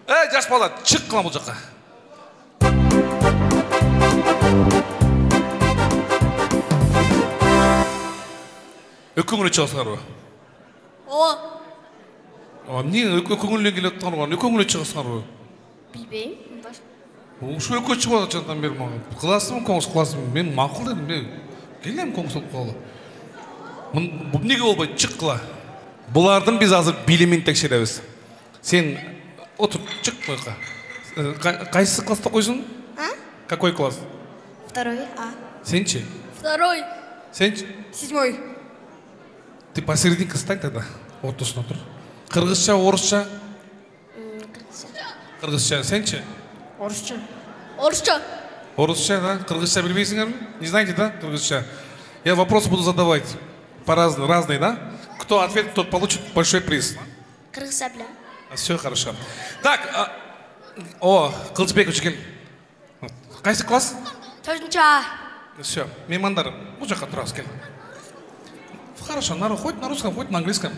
Жас бала, шық қылам бұл жаққа. Өкөңілі шығасыңар ба? Не өкөңілі келе тұрған оған? Өкөңілі шығасыңар ба? Білбейм. Шу өкө шығады жаттан бері маған. Қыласым, көңіс қыласым. Мен мақыл дедім. Келем көңіс олып қалды. Бұл неге болбай шық қыла? Бұлардың біз азыр билімен тәкшереміз. Сен отыр, шық қойқа. Қайсы класста қойсын? Какой класс? Второй, А. Сен че? Второй. Сен че? 7. Ты посерединке стань тогда. Ортасына тұр. Қырғызша, орысша? Қырғызша. Сен че? Орысша. Орысша. Орысша, да? Қырғызша білмейсіңдер? Не знаете, да? Қырғызша. Я вопросы буду задавать. По-разному, разные, да? Кто ответит, тот получит большой приз. Қырғызша білем. Все хорошо. Так, Қылышбек өші кел. Қайсы класс? 4. Все, меймандар, бұл жаққа тұрасыз, кел. Хорошо, хоть на русском, хоть на английском.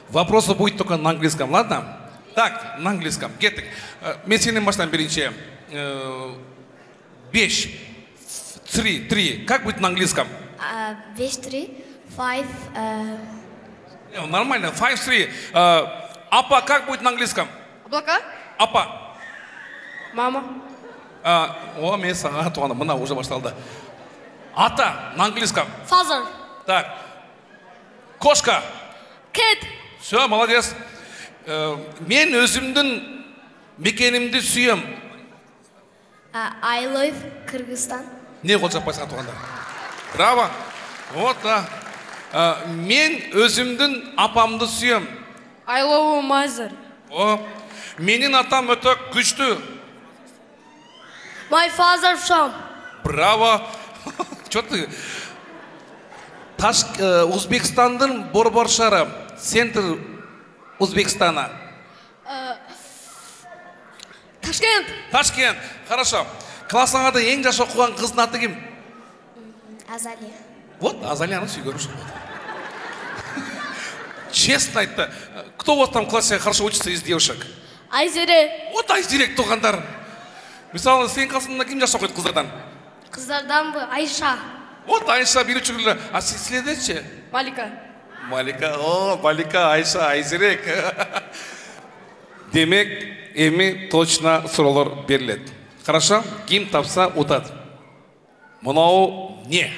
Вопросы будет только на английском, ладно? Так, на английском. Кеттік. Мен сенен баштан берейінші. 5, 3. Как будет на английском? 5, 3, 5. Нормально, 5, 3. Апа, как будет на английском? Облака? Апа. Мама. Мен саған туғанда, мына уже башталды. Ата, на английском. Father. Так. Кошка. Kid. Все, молодец. Мен өзімдің мекенімді сүйем. I love Кыргызстан. Не қол жаппай саған туғанда? Браво. Вот, да. Мен өзімдің апамды сүйем. I love mother. Менің атам өте күшті. My father from. Браво. Че ты? Узбекстанның борборшары. Центр Узбекстана. Ташкент. Ташкент. Хорошо. Классыңада ең жас оқыған қыздың аты кім? Азалия. Вот, Азалияны сүйгенуші. Честно айтты. Кто у вас там в классе хорошо учится из девушек? Айзере. Вот Айзерек туғандар. Мысалы, сен қасында кім жас оқиды қыздардан? Қыздардан бы Айша. Вот Айша беруші күлі. А следующее? Малика. Малика, Айша, Айзерек. Демек, эми точно сұраулар беріледі. Хорошо? Ким тапса ұтады. Мынау не?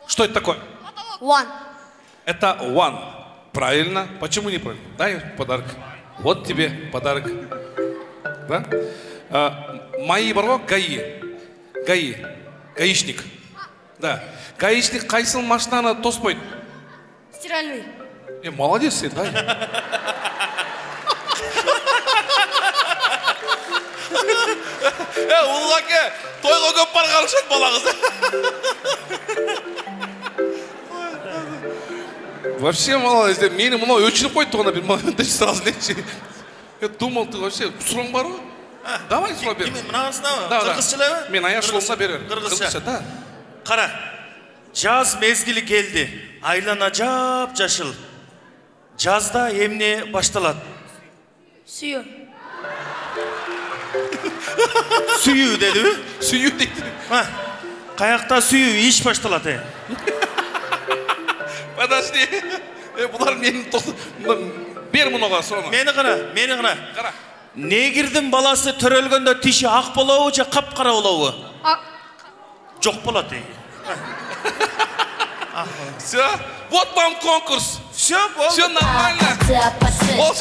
Что это такое? One. Это one. Правильно. Почему неправильно? Дай подарок. Вот тебе подарок. Да? Мои барго ГАИ. Гаишник. Да. Гаишник қайсыл машинаны тоспойды? Стиральный. Молодец сен, да? Уллаке, тойға көп барған үшін балағыз. Вообще молодец. Мені мұнау өчіліп қойды тұғына бір моментте сразу лечи. Я думал, ты вообще сұрың бар ғой? Давай сұра бер. Мынағысына ма? Қырғызшылы ма? Мен аяшылығына берер. Қырғызша. Да. Қара, жаз мезгілі келді. Айлана жап-жашыл. Жазда емне башталады? Сүйі. Сүйі деді бі? Сүйі дейді. Қаяқта сүйі еш башталады? Подожди. Бұлар менің бер мұныға соны. Мені қара. Қара. Негірдің баласы түрелгенде тиші ақ болауы, же қап-қара болауы? Жоқ болады. Все, вот вам конкурс. Все, болды. Все нормально. Вот,